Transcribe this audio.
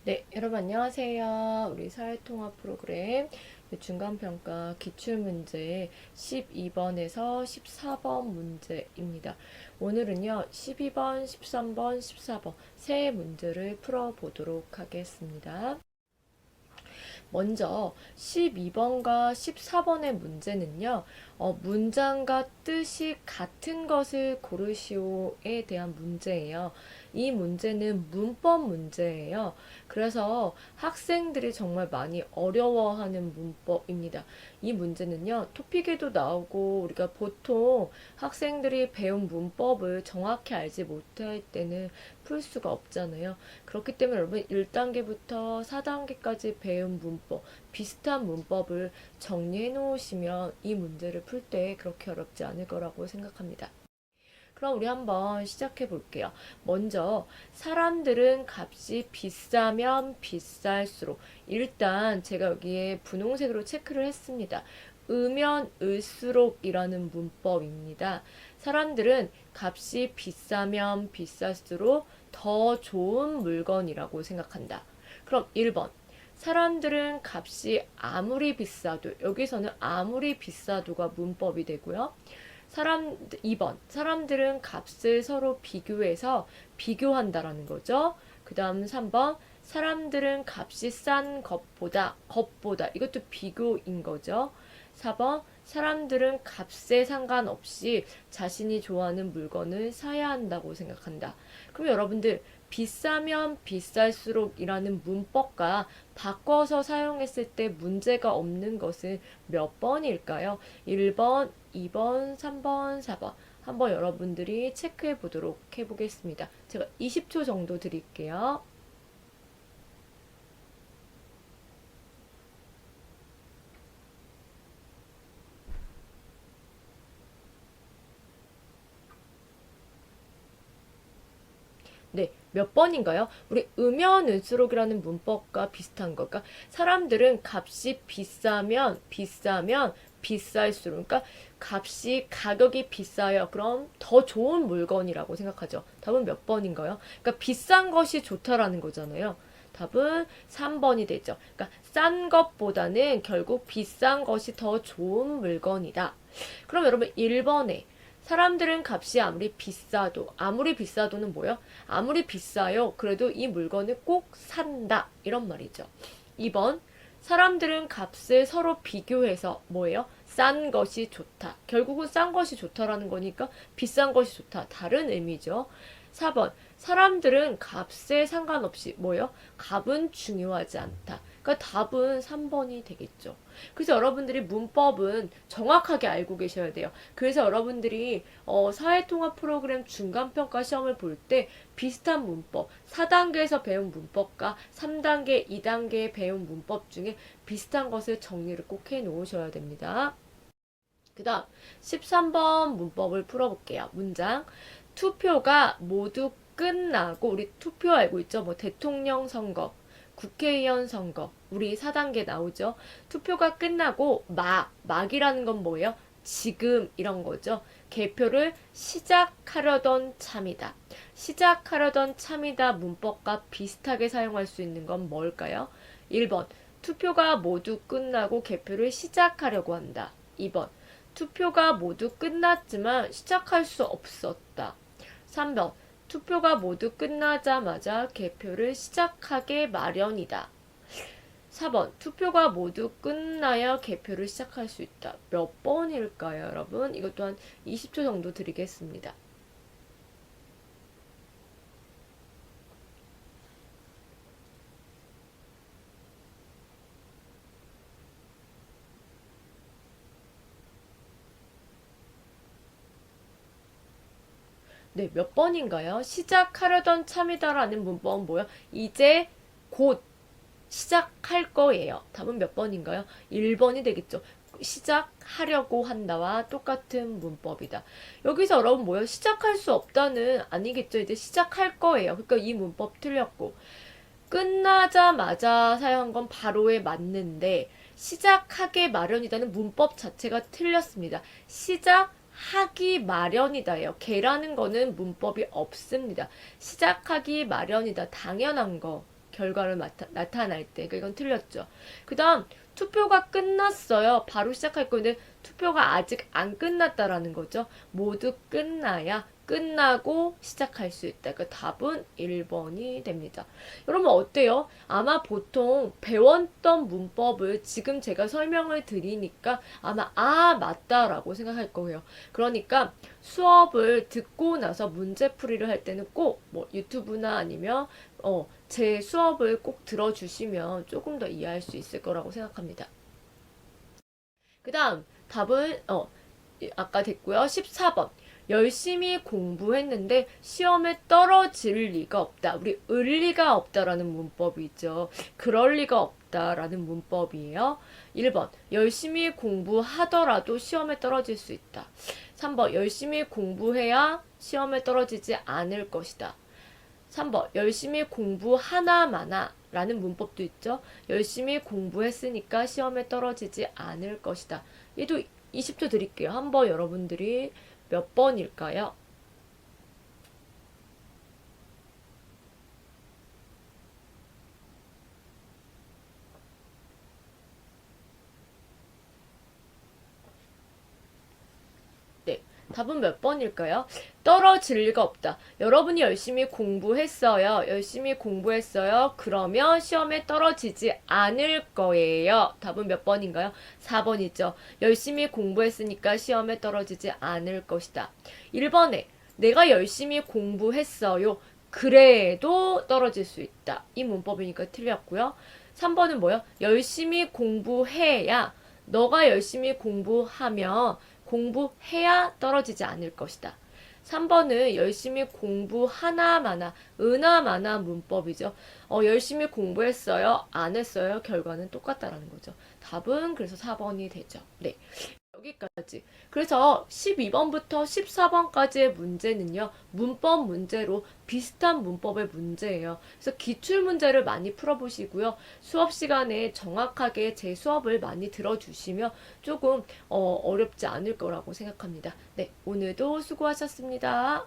네, 여러분 안녕하세요. 우리 사회통합 프로그램 중간평가 기출문제 12번에서 14번 문제입니다. 오늘은요, 12번, 13번, 14번 세 문제를 풀어보도록 하겠습니다. 먼저 12번과 14번의 문제는요, 문장과 뜻이 같은 것을 고르시오에 대한 문제예요. 이 문제는 문법 문제예요. 그래서 학생들이 정말 많이 어려워하는 문법입니다. 이 문제는요, 토픽에도 나오고 우리가 보통 학생들이 배운 문법을 정확히 알지 못할 때는 풀 수가 없잖아요. 그렇기 때문에 여러분 1단계부터 4단계까지 배운 문법, 비슷한 문법을 정리해 놓으시면 이 문제를 풀 때 그렇게 어렵지 않을 거라고 생각합니다. 그럼 우리 한번 시작해 볼게요. 먼저 사람들은 값이 비싸면 비쌀수록 일단 제가 여기에 분홍색으로 체크를 했습니다. 으면 을수록이라는 문법입니다. 사람들은 값이 비싸면 비쌀수록 더 좋은 물건이라고 생각한다. 그럼 1번. 사람들은 값이 아무리 비싸도 여기서는 아무리 비싸도가 문법이 되고요. 2번. 사람들은 값을 서로 비교해서 비교한다라는 거죠. 그 다음 3번. 사람들은 값이 싼 것보다. 이것도 비교인 거죠. 4번. 사람들은 값에 상관없이 자신이 좋아하는 물건을 사야 한다고 생각한다. 그럼 여러분들, 비싸면 비쌀수록이라는 문법과 바꿔서 사용했을 때 문제가 없는 것은 몇 번일까요? 1번, 2번, 3번, 4번. 한번 여러분들이 체크해 보도록 해보겠습니다. 제가 20초 정도 드릴게요. 네, 몇 번인가요? 우리 음연을수록이라는 문법과 비슷한 걸까? 사람들은 값이 비싸면 비쌀수록, 그러니까 가격이 비싸요. 그럼 더 좋은 물건이라고 생각하죠. 답은 몇 번인가요? 그러니까 비싼 것이 좋다라는 거잖아요. 답은 3번이 되죠. 그러니까 싼 것보다는 결국 비싼 것이 더 좋은 물건이다. 그럼 여러분 1번에 사람들은 값이 아무리 비싸도는 뭐요? 아무리 비싸요. 그래도 이 물건을 꼭 산다. 이런 말이죠. 2번. 사람들은 값을 서로 비교해서 뭐예요? 싼 것이 좋다. 결국은 싼 것이 좋다라는 거니까 비싼 것이 좋다. 다른 의미죠. 4번. 사람들은 값에 상관없이 뭐예요? 값은 중요하지 않다. 그러니까 답은 3번이 되겠죠. 그래서 여러분들이 문법은 정확하게 알고 계셔야 돼요. 그래서 여러분들이 사회통합 프로그램 중간평가 시험을 볼 때 비슷한 문법, 4단계에서 배운 문법과 3단계, 2단계에 배운 문법 중에 비슷한 것을 정리를 꼭 해 놓으셔야 됩니다. 그 다음 13번 문법을 풀어볼게요. 문장. 투표가 모두 끝나고 우리 투표 알고 있죠? 뭐 대통령 선거, 국회의원 선거, 우리 4단계 나오죠? 투표가 끝나고 막이라는 건 뭐예요? 지금 이런 거죠. 개표를 시작하려던 참이다. 시작하려던 참이다 문법과 비슷하게 사용할 수 있는 건 뭘까요? 1번. 투표가 모두 끝나고 개표를 시작하려고 한다. 2번. 투표가 모두 끝났지만 시작할 수 없었다. 3번. 투표가 모두 끝나자마자 개표를 시작하게 마련이다. 4번. 투표가 모두 끝나야 개표를 시작할 수 있다. 몇 번일까요, 여러분? 이것도 한 20초 정도 드리겠습니다. 네, 몇 번인가요? 시작하려던 참이다라는 문법은 뭐야? 이제 곧 시작할 거예요. 답은 몇 번인가요? 1번이 되겠죠. 시작하려고 한다와 똑같은 문법이다. 여기서 여러분 뭐요? 시작할 수 없다는 아니겠죠. 이제 시작할 거예요. 그러니까 이 문법 틀렸고 끝나자마자 사용한 건 바로에 맞는데 시작하게 마련이다는 문법 자체가 틀렸습니다. 시작하기 마련이다예요. 개라는 거는 문법이 없습니다. 시작하기 마련이다. 당연한 거. 결과를 나타날 때. 그러니까 이건 틀렸죠. 그 다음 투표가 끝났어요. 바로 시작할 건데 투표가 아직 안 끝났다라는 거죠. 모두 끝나야 끝나고 시작할 수 있다. 그 답은 1번이 됩니다. 여러분 어때요? 아마 보통 배웠던 문법을 지금 제가 설명을 드리니까 아마 맞다라고 생각할 거예요. 그러니까 수업을 듣고 나서 문제풀이를 할 때는 꼭 뭐 유튜브나 아니면 제 수업을 꼭 들어주시면 조금 더 이해할 수 있을 거라고 생각합니다. 그 다음 답은 아까 됐고요. 14번. 열심히 공부했는데 시험에 떨어질 리가 없다. 우리 을 리가 없다라는 문법이 있죠. 그럴 리가 없다라는 문법이에요. 1번. 열심히 공부하더라도 시험에 떨어질 수 있다. 3번. 열심히 공부해야 시험에 떨어지지 않을 것이다. 3번. 열심히 공부하나마나 라는 문법도 있죠. 열심히 공부했으니까 시험에 떨어지지 않을 것이다. 얘도 20초 드릴게요. 한번 여러분들이 몇 번일까요? 네, 답은 몇 번일까요? 떨어질 리가 없다. 여러분이 열심히 공부했어요. 열심히 공부했어요. 그러면 시험에 떨어지지 않을 거예요. 답은 몇 번인가요? 4번이죠. 열심히 공부했으니까 시험에 떨어지지 않을 것이다. 1번에 내가 열심히 공부했어요. 그래도 떨어질 수 있다. 이 문법이니까 틀렸고요. 3번은 뭐요? 열심히 공부해야 너가 열심히 공부하면 공부해야 떨어지지 않을 것이다. 3번은 열심히 공부하나마나 은하마나 문법이죠. 열심히 공부했어요. 안 했어요. 결과는 똑같다라는 거죠. 답은 그래서 4번이 되죠. 네. 여기까지. 그래서 12번부터 14번까지의 문제는요, 문법 문제로 비슷한 문법의 문제예요. 그래서 기출 문제를 많이 풀어보시고요. 수업 시간에 정확하게 제 수업을 많이 들어주시면 조금 어렵지 않을 거라고 생각합니다. 네, 오늘도 수고하셨습니다.